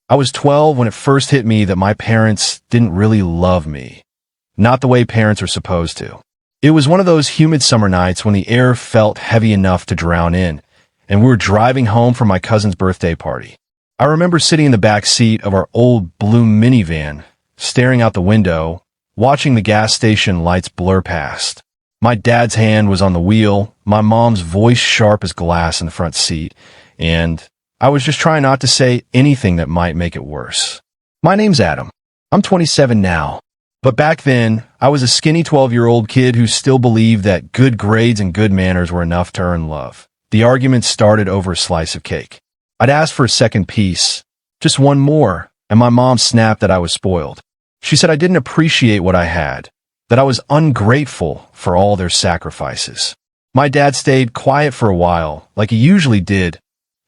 I was 12 when it first hit me that my parents didn't really love me. Not the way parents are supposed to. It was one of those humid summer nights when the air felt heavy enough to drown in, and we were driving home from my cousin's birthday party. I remember sitting in the back seat of our old blue minivan, staring out the window, watching the gas station lights blur past. My dad's hand was on the wheel, my mom's voice sharp as glass in the front seat, and I was just trying not to say anything that might make it worse. My name's Adam. I'm 27 now. But back then, I was a skinny 12-year-old kid who still believed that good grades and good manners were enough to earn love. The argument started over a slice of cake. I'd asked for a second piece, just one more, and my mom snapped that I was spoiled. She said I didn't appreciate what I had, that I was ungrateful for all their sacrifices. My dad stayed quiet for a while, like he usually did,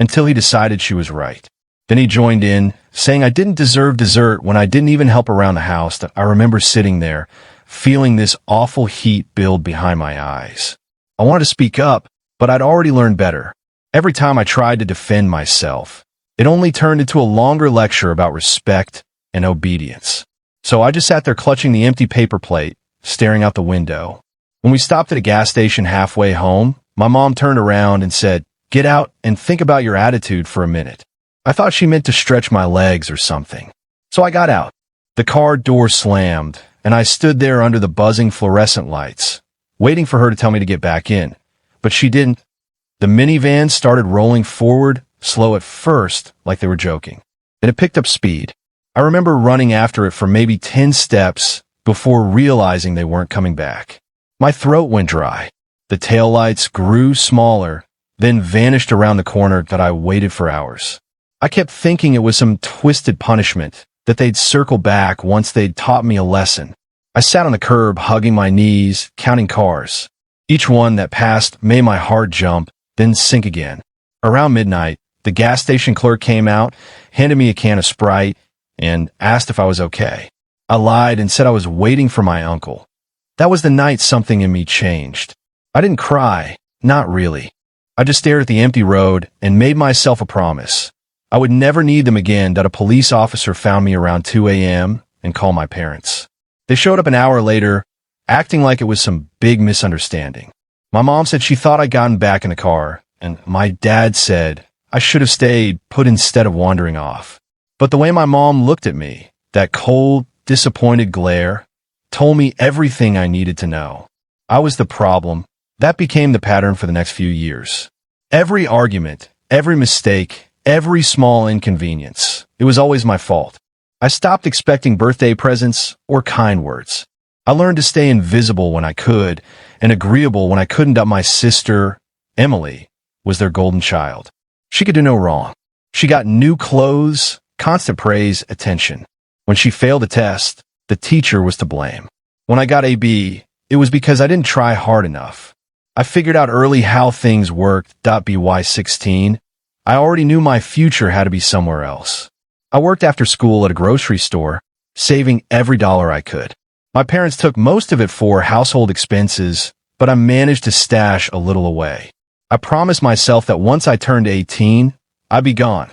until he decided she was right. Then he joined in, saying I didn't deserve dessert when I didn't even help around the house. That I remember sitting there, feeling this awful heat build behind my eyes. I wanted to speak up, but I'd already learned better. Every time I tried to defend myself, it only turned into a longer lecture about respect and obedience. So I just sat there clutching the empty paper plate, staring out the window. When we stopped at a gas station halfway home, my mom turned around and said, "Get out and think about your attitude for a minute." I thought she meant to stretch my legs or something. So I got out. The car door slammed, and I stood there under the buzzing fluorescent lights, waiting for her to tell me to get back in. But she didn't. The minivan started rolling forward, slow at first, like they were joking. Then it picked up speed. I remember running after it for maybe 10 steps before realizing they weren't coming back. My throat went dry. The taillights grew smaller, then vanished around the corner that I waited for hours. I kept thinking it was some twisted punishment, that they'd circle back once they'd taught me a lesson. I sat on the curb, hugging my knees, counting cars. Each one that passed made my heart jump, then sink again. Around midnight, the gas station clerk came out, handed me a can of Sprite, and asked if I was okay. I lied and said I was waiting for my uncle. That was the night something in me changed. I didn't cry, not really. I just stared at the empty road and made myself a promise. I would never need them again, that a police officer found me around 2 a.m. and called my parents. They showed up an hour later, acting like it was some big misunderstanding. My mom said she thought I'd gotten back in the car, and my dad said I should have stayed put instead of wandering off. But the way my mom looked at me, that cold, disappointed glare, told me everything I needed to know. I was the problem. That became the pattern for the next few years. Every argument, every mistake, every small inconvenience, it was always my fault. I stopped expecting birthday presents or kind words. I learned to stay invisible when I could, and agreeable when I couldn't. That my sister, Emily, was their golden child. She could do no wrong. She got new clothes, constant praise, attention. When she failed a test, the teacher was to blame. When I got a B, it was because I didn't try hard enough. I figured out early how things worked. By 16, I already knew my future had to be somewhere else. I worked after school at a grocery store, saving every dollar I could. My parents took most of it for household expenses, but I managed to stash a little away. I promised myself that once I turned 18, I'd be gone.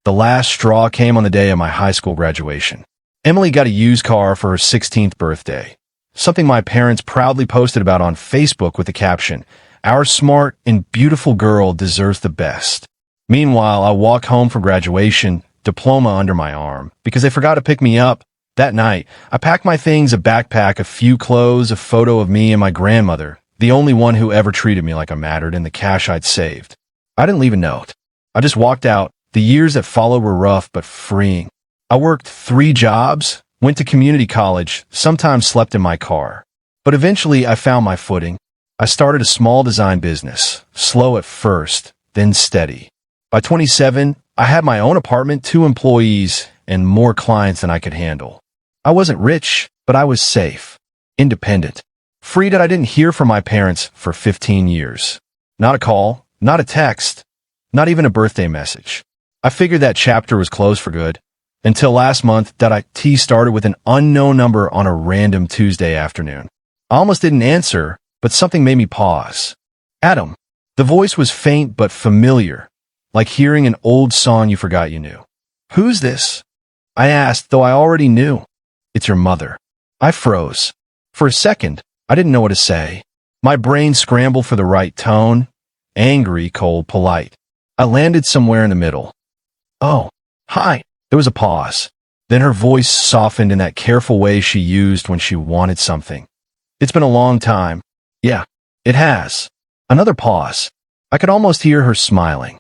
The last straw came on the day of my high school graduation. Emily got a used car for her 16th birthday, something my parents proudly posted about on Facebook with the caption, "Our smart and beautiful girl deserves the best." Meanwhile, I walked home from graduation, diploma under my arm, because they forgot to pick me up. That night, I packed my things, a backpack, a few clothes, a photo of me and my grandmother, the only one who ever treated me like I mattered, and the cash I'd saved. I didn't leave a note. I just walked out. The years that followed were rough but freeing. I worked 3 jobs, went to community college, sometimes slept in my car. But eventually I found my footing. I started a small design business, slow at first, then steady. By 27, I had my own apartment, 2 employees, and more clients than I could handle. I wasn't rich, but I was safe, independent, free. That I didn't hear from my parents for 15 years. Not a call, not a text, not even a birthday message. I figured that chapter was closed for good, until last month that IT started with an unknown number on a random Tuesday afternoon. I almost didn't answer, but something made me pause. "Adam." The voice was faint but familiar, like hearing an old song you forgot you knew. "Who's this?" I asked, though I already knew. It's your mother. I froze. For a second, I didn't know what to say. My brain scrambled for the right tone. Angry, cold, polite. I landed somewhere in the middle. Oh, hi. There was a pause. Then her voice softened in that careful way she used when she wanted something. It's been a long time. Yeah, it has. Another pause. I could almost hear her smiling.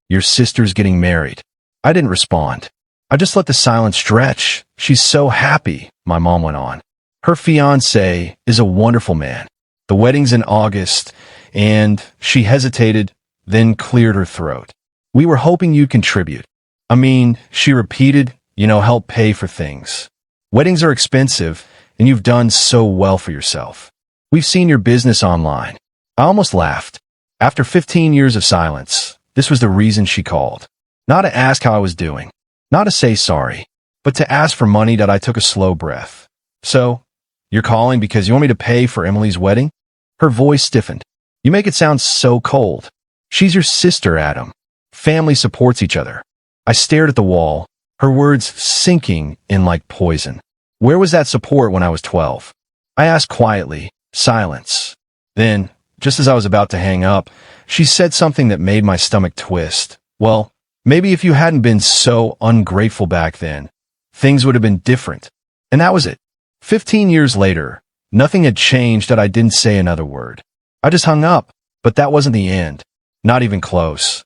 Your sister's getting married. I didn't respond. I just let the silence stretch. She's so happy, my mom went on. Her fiancé is a wonderful man. The wedding's in August, and she hesitated, then cleared her throat. We were hoping you'd contribute. I mean, she repeated, help pay for things. Weddings are expensive, and you've done so well for yourself. We've seen your business online. I almost laughed. After 15 years of silence, this was the reason she called. Not to ask how I was doing, not to say sorry, but to ask for money. That I took a slow breath. So, you're calling because you want me to pay for Emily's wedding? Her voice stiffened. You make it sound so cold. She's your sister, Adam. Family supports each other. I stared at the wall, her words sinking in like poison. Where was that support when I was 12? I asked quietly. Silence. Then, just as I was about to hang up, she said something that made my stomach twist. Well, maybe if you hadn't been so ungrateful back then, things would have been different. And that was it. 15 years later, nothing had changed. That I didn't say another word. I just hung up, but that wasn't the end. Not even close.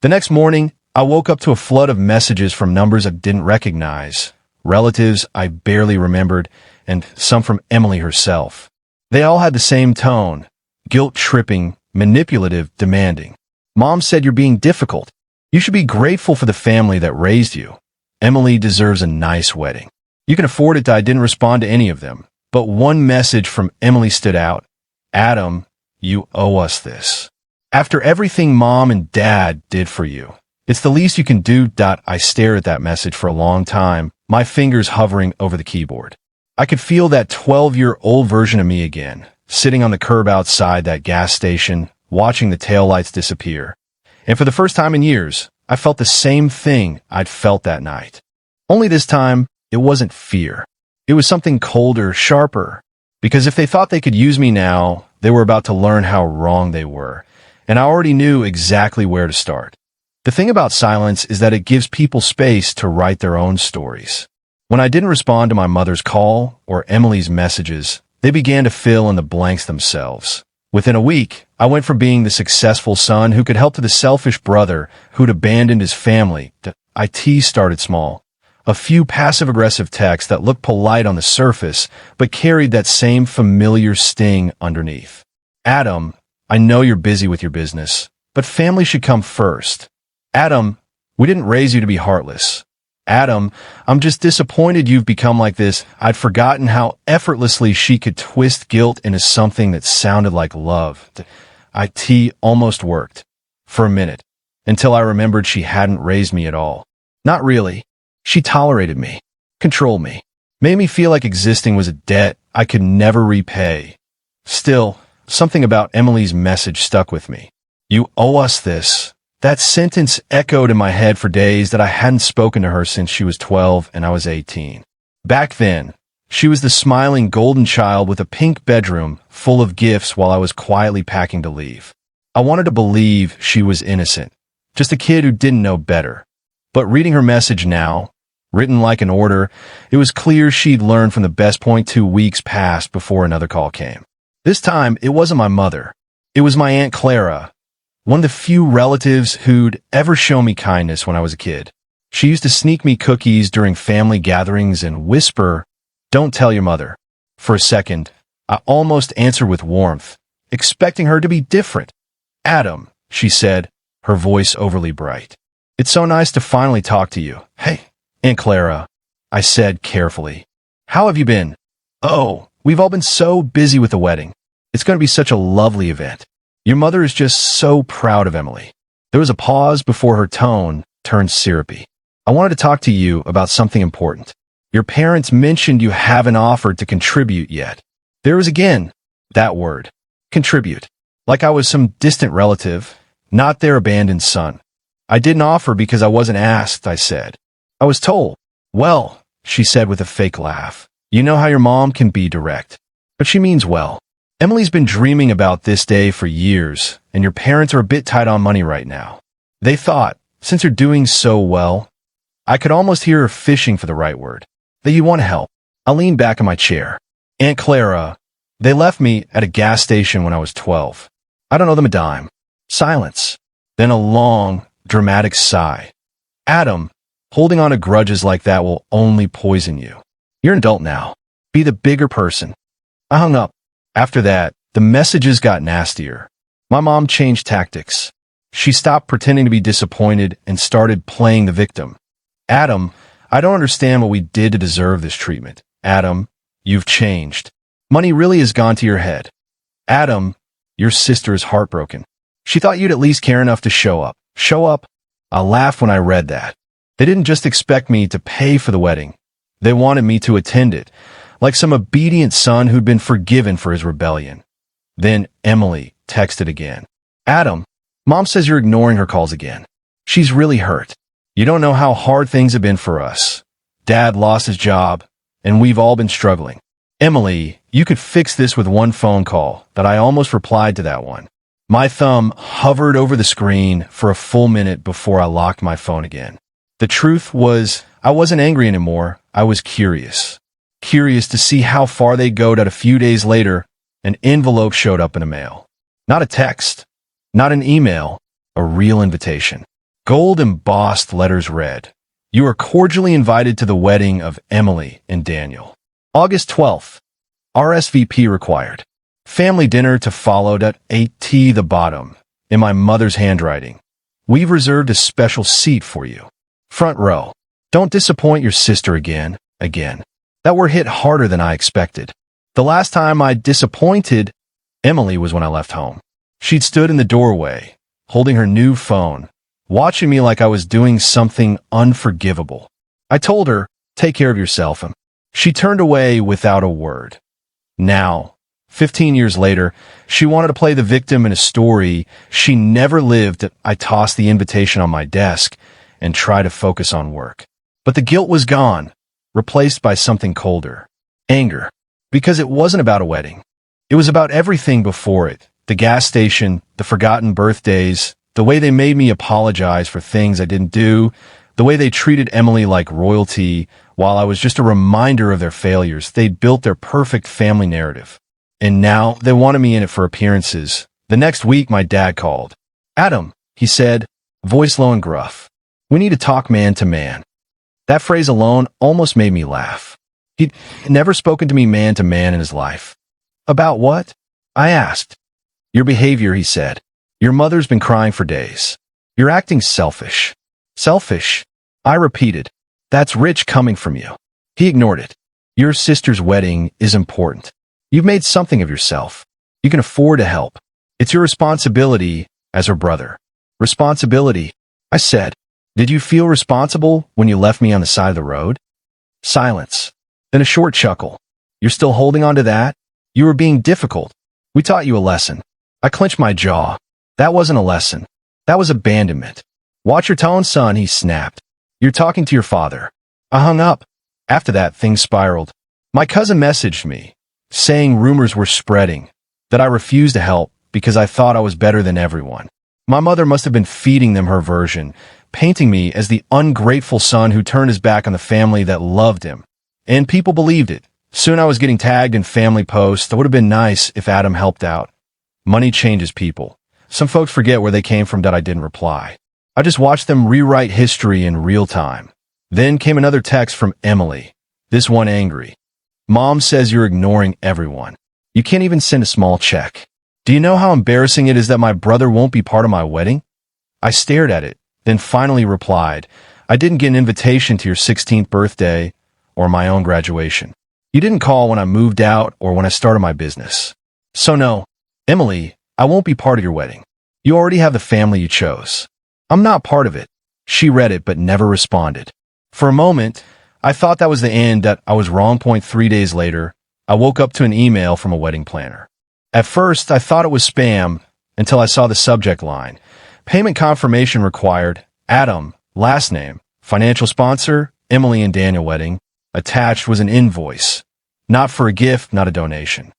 The next morning, I woke up to a flood of messages from numbers I didn't recognize, relatives I barely remembered, and some from Emily herself. They all had the same tone, guilt-tripping, manipulative, demanding. Mom said you're being difficult. You should be grateful for the family that raised you. Emily deserves a nice wedding. You can afford it. I didn't respond to any of them, but one message from Emily stood out. Adam, you owe us this. After everything Mom and Dad did for you, it's the least you can do. I stared at that message for a long time, my fingers hovering over the keyboard. I could feel that 12-year-old version of me again, sitting on the curb outside that gas station, watching the taillights disappear. And for the first time in years, I felt the same thing I'd felt that night. Only this time, it wasn't fear. It was something colder, sharper. Because if they thought they could use me now, they were about to learn how wrong they were. And I already knew exactly where to start. The thing about silence is that it gives people space to write their own stories. When I didn't respond to my mother's call or Emily's messages, they began to fill in the blanks themselves. Within a week, I went from being the successful son who could help to the selfish brother who'd abandoned his family. IT started small. A few passive-aggressive texts that looked polite on the surface, but carried that same familiar sting underneath. Adam, I know you're busy with your business, but family should come first. Adam, we didn't raise you to be heartless. Adam, I'm just disappointed you've become like this. I'd forgotten how effortlessly she could twist guilt into something that sounded like love. IT almost worked. For a minute. Until I remembered she hadn't raised me at all. Not really. She tolerated me. Controlled me. Made me feel like existing was a debt I could never repay. Still, something about Emily's message stuck with me. You owe us this. That sentence echoed in my head for days. That I hadn't spoken to her since she was 12 and I was 18. Back then, she was the smiling golden child with a pink bedroom full of gifts while I was quietly packing to leave. I wanted to believe she was innocent, just a kid who didn't know better. But reading her message now, written like an order, it was clear she'd learned from the best point. 2 weeks passed before another call came. This time, it wasn't my mother. It was my Aunt Clara. One of the few relatives who'd ever shown me kindness when I was a kid. She used to sneak me cookies during family gatherings and whisper, "Don't tell your mother." For a second, I almost answered with warmth, expecting her to be different. "Adam," she said, her voice overly bright. "It's so nice to finally talk to you." "Hey, Aunt Clara," I said carefully. "How have you been?" "Oh, we've all been so busy with the wedding. It's going to be such a lovely event. Your mother is just so proud of Emily." There was a pause before her tone turned syrupy. "I wanted to talk to you about something important. Your parents mentioned you haven't offered to contribute yet." There was again that word, contribute, like I was some distant relative, not their abandoned son. "I didn't offer because I wasn't asked," I said. "I was told." Well, she said with a fake laugh. You know how your mom can be direct. But she means well. Emily's been dreaming about this day for years, and your parents are a bit tight on money right now. They thought, since you're doing so well, I could almost hear her fishing for the right word, that you want help. I leaned back in my chair. Aunt Clara, they left me at a gas station when I was 12. I don't owe them a dime. Silence. Then a long, dramatic sigh. Adam, holding on to grudges like that will only poison you. You're an adult now. Be the bigger person. I hung up. After that, the messages got nastier. My mom changed tactics. She stopped pretending to be disappointed and started playing the victim. Adam, I don't understand what we did to deserve this treatment. Adam, you've changed. Money really has gone to your head. Adam, your sister is heartbroken. She thought you'd at least care enough to show up. Show up? I laughed when I read that. They didn't just expect me to pay for the wedding. They wanted me to attend it, like some obedient son who'd been forgiven for his rebellion. Then Emily texted again. Adam, Mom says you're ignoring her calls again. She's really hurt. You don't know how hard things have been for us. Dad lost his job, and we've all been struggling. Emily, you could fix this with one phone call. That I almost replied to that one. My thumb hovered over the screen for a full minute before I locked my phone again. The truth was, I wasn't angry anymore. I was curious. Curious to see how far they'd go that a few days later, an envelope showed up in the mail. Not a text, not an email, a real invitation. Gold embossed letters read, You are cordially invited to the wedding of Emily and Daniel. August 12th. RSVP required. Family dinner to follow at 8T the bottom, in my mother's handwriting. We've reserved a special seat for you. Front row. Don't disappoint your sister again. That word hit harder than I expected. The last time I disappointed Emily was when I left home. She'd stood in the doorway, holding her new phone, watching me like I was doing something unforgivable. I told her, take care of yourself. She turned away without a word. Now, 15 years later, she wanted to play the victim in a story she never lived. I tossed the invitation on my desk and tried to focus on work. But the guilt was gone, replaced by something colder. Anger. Because it wasn't about a wedding. It was about everything before it. The gas station, the forgotten birthdays, the way they made me apologize for things I didn't do, the way they treated Emily like royalty while I was just a reminder of their failures. They'd built their perfect family narrative. And now they wanted me in it for appearances. The next week, my dad called. Adam, he said, voice low and gruff. We need to talk man to man. That phrase alone almost made me laugh. He'd never spoken to me man to man in his life. About what? I asked. Your behavior, he said. Your mother's been crying for days. You're acting selfish. Selfish? I repeated. That's rich coming from you. He ignored it. Your sister's wedding is important. You've made something of yourself. You can afford to help. It's your responsibility as her brother. Responsibility, I said. Did you feel responsible when you left me on the side of the road? Silence. Then a short chuckle. You're still holding on to that? You were being difficult. We taught you a lesson. I clenched my jaw. That wasn't a lesson. That was abandonment. Watch your tone, son, he snapped. You're talking to your father. I hung up. After that, things spiraled. My cousin messaged me, saying rumors were spreading, that I refused to help because I thought I was better than everyone. My mother must have been feeding them her version, painting me as the ungrateful son who turned his back on the family that loved him. And people believed it. Soon I was getting tagged in family posts. It would have been nice if Adam helped out. Money changes people. Some folks forget where they came from that I didn't reply. I just watched them rewrite history in real time. Then came another text from Emily. This one angry. Mom says you're ignoring everyone. You can't even send a small check. Do you know how embarrassing it is that my brother won't be part of my wedding? I stared at it, then finally replied, I didn't get an invitation to your 16th birthday or my own graduation. You didn't call when I moved out or when I started my business. So no, Emily, I won't be part of your wedding. You already have the family you chose. I'm not part of it. She read it but never responded. For a moment, I thought that was the end, that I was wrong. 3 days later, I woke up to an email from a wedding planner. At first, I thought it was spam until I saw the subject line. Payment confirmation required. Adam, last name, financial sponsor, Emily and Daniel wedding. Attached was an invoice. Not for a gift, not a donation.